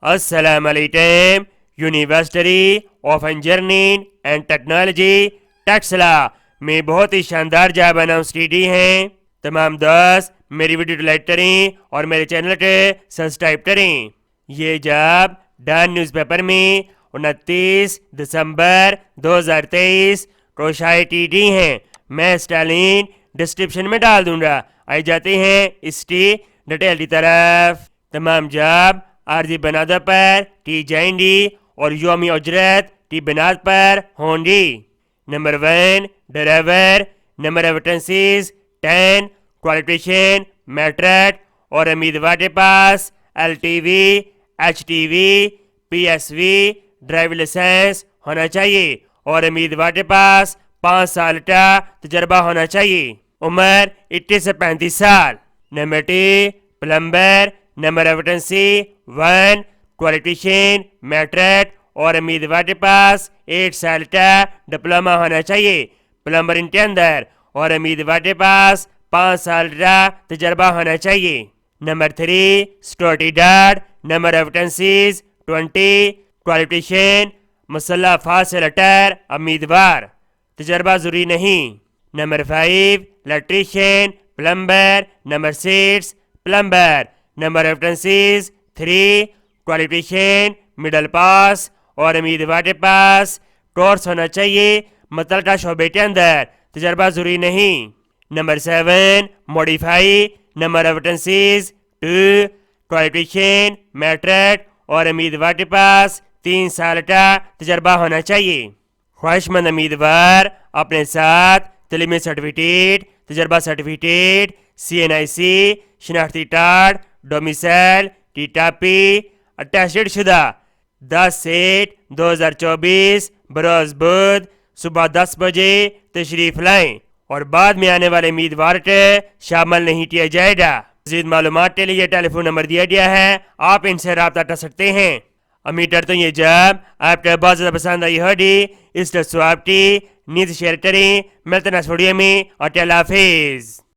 السلام علیکم۔ University of engineering and technology Taxila میں بہت ہی شاندار جاب اناؤنسٹی ہیں۔ تمام دوست میری ویڈیو لائک کریں اور میرے چینل کے سبسکرائب کریں۔ یہ جاب ڈان نیوز پیپر میں 29 دسمبر 2023 کو شائع کی گئی ہیں۔ میں اس کا لنک ڈسکرپشن میں ڈال دوں گا۔ آئی جاتے ہیں اس کی ڈیٹیل کی طرف۔ تمام جاب عارضی بنادوں پر کی جائیں گی اور یومی اجرت کی بنیاد پر ہوں گی۔ Number 1 driver, number of vacancies 10، qualification matric اور امیدوار کے پاس LTV، HTV، PSV driving licence ہونا چاہیے اور امیدوار کے پاس 5 سال کا تجربہ ہونا چاہیے۔ عمر 21 سے 35 سال۔ Number 2 plumber, number of vacancy 1، qualification matric اور امیدوار کے پاس 1 سال کا ڈپلوما ہونا چاہیے پلمبرنگ کے اندر اور امیدوار کے پاس 5 سال کا تجربہ ہونا چاہیے۔ Number 3 security guard, number of vacancies 20، qualification مسلح افواج سے ریٹائر امیدوار، تجربہ ضروری نہیں۔ Number 5 electrician plumber, number 6 plumber, number of vacancies 3، qualification middle pass اور امیدوار کے پاس کورس ہونا چاہیے متعلقہ شعبے کے اندر، تجربہ ضروری نہیں۔ نمبر 7 موڈیفائی، number of vacancies 2، qualification matric اور امیدوار کے پاس 3 سال کا تجربہ ہونا چاہیے۔ خواہش مند امیدوار اپنے ساتھ تعلیمی سرٹیفکیٹ، تجربہ سرٹیفکیٹ، CNIC شناختی کارڈ، ڈومیسائل کی کاپی اٹیسٹڈ شدہ 10/8/2024 بروز بدھ صبح 10 بجے تشریف لائیں اور بعد میں آنے والے امیدوار کے شامل نہیں کیا جائے گا۔ مزید معلومات کے لیے ٹیلی فون نمبر دیا گیا ہے، آپ ان سے رابطہ کر سکتے ہیں۔ امید کرتا ہوں یہ جاب آپ کو بہت زیادہ پسند آئی ہوگی۔ اس کو آپ کی نیز شیئر کریں۔ ملتے ہیں نیکسٹ ویڈیو میں اور اللہ حافظ۔